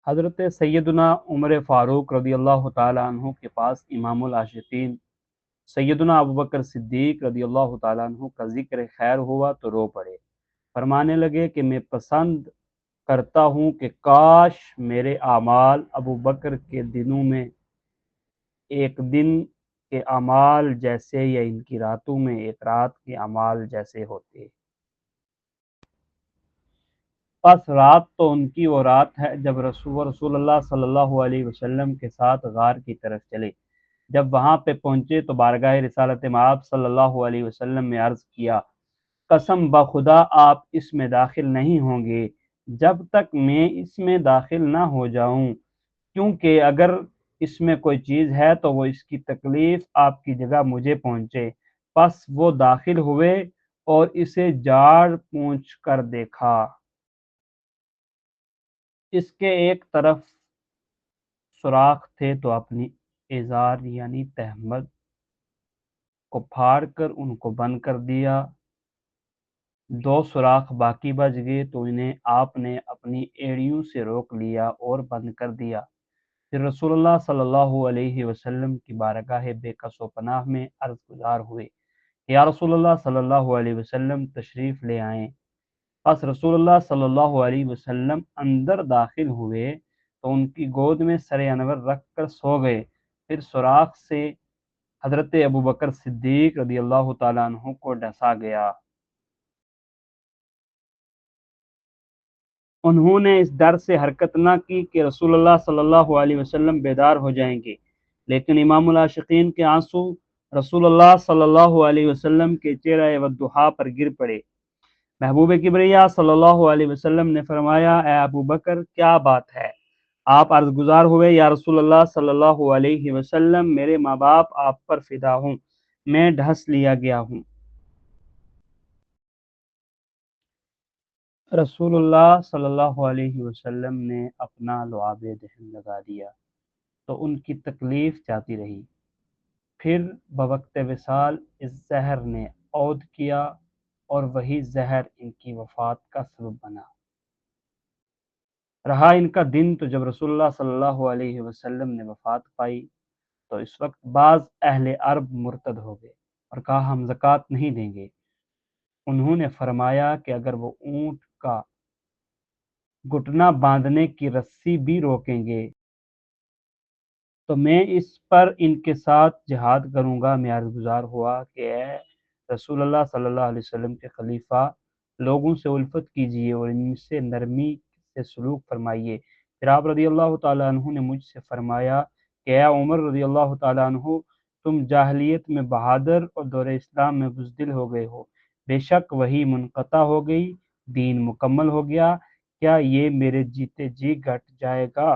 حضرت سیدنا عمر فاروق رضی اللہ تعالیٰ عنہ کے پاس امام العاشقین سیدنا ابوبکر صدیق رضی اللہ تعالیٰ عنہ کا ذکر خیر ہوا تو رو پڑے، فرمانے لگے کہ میں پسند کرتا ہوں کہ کاش میرے اعمال ابوبکر کے دنوں میں ایک دن کے اعمال جیسے یا ان کی راتوں میں ایک رات کے اعمال جیسے ہوتے۔ پس رات تو ان کی وہ رات ہے جب رسول اللہ صلی اللہ علیہ وسلم کے ساتھ غار کی طرف چلے۔ جب وہاں پہ پہنچے تو بارگاہ رسالت مآب صلی اللہ علیہ وسلم میں عرض کیا، قسم بخدا آپ اس میں داخل نہیں ہوں گے جب تک میں اس میں داخل نہ ہو جاؤں، کیونکہ اگر اس میں کوئی چیز ہے تو وہ اس کی تکلیف آپ کی جگہ مجھے پہنچے۔ پس وہ داخل ہوئے اور اسے جاڑ پونچھ کر دیکھا۔ اس کے ایک طرف سوراخ تھے تو اپنی ازار یعنی تہمد کو پھاڑ کر ان کو بند کر دیا۔ دو سوراخ باقی بچ گئے تو انہیں آپ نے اپنی ایڑیوں سے روک لیا اور بند کر دیا۔ پھر رسول اللہ صلی اللہ علیہ وسلم کی بارگاہ بے کس و پناہ میں عرض گزار ہوئے، یا رسول اللہ صلی اللہ علیہ وسلم تشریف لے آئیں۔ پس رسول اللہ صلی اللہ علیہ وسلم اندر داخل ہوئے تو ان کی گود میں سر انور رکھ کر سو گئے۔ پھر سوراخ سے حضرت ابوبکر صدیق رضی اللہ تعالیٰ عنہ کو ڈسا گیا۔ انہوں نے اس ڈر سے حرکت نہ کی کہ رسول اللہ صلی اللہ علیہ وسلم بیدار ہو جائیں گے، لیکن امام العاشقین کے آنسو رسول اللہ صلی اللہ علیہ وسلم کے چہرہ والضحیٰ پر گر پڑے۔ محبوب کبریا صلی اللہ علیہ وسلم نے فرمایا، اے ابو بکر کیا بات ہے؟ آپ عرض گزار ہوئے، یا رسول اللہ صلی اللہ علیہ وسلم میرے ماں باپ آپ پر فدا ہوں، میں ڈھس لیا گیا ہوں۔ رسول اللہ صلی اللہ علیہ وسلم نے اپنا لعاب دہن لگا دیا تو ان کی تکلیف جاتی رہی۔ پھر بوقت وصال اس زہر نے عود کیا اور وہی زہر ان کی وفات کا سبب بنا۔ رہا ان کا دن تو جب رسول اللہ صلی اللہ علیہ وسلم نے وفات پائی تو اس وقت بعض اہل عرب مرتد ہو گئے اور کہا ہم زکوٰۃ نہیں دیں گے۔ انہوں نے فرمایا کہ اگر وہ اونٹ کا گھٹنا باندھنے کی رسی بھی روکیں گے تو میں اس پر ان کے ساتھ جہاد کروں گا۔ میں عرض گزار ہوا کہ اے رسول اللہ صلی اللہ علیہ وسلم کے خلیفہ، لوگوں سے الفت کیجیے اور ان سے نرمی سے سلوک فرمائیے۔ پھر آپ رضی اللہ تعالیٰ عنہ نے مجھ سے فرمایا کہ اے عمر رضی اللہ تعالیٰ عنہ، تم جاہلیت میں بہادر اور دور اسلام میں بزدل ہو گئے ہو۔ بے شک وہی منقطع ہو گئی، دین مکمل ہو گیا، کیا یہ میرے جیتے جی گھٹ جائے گا؟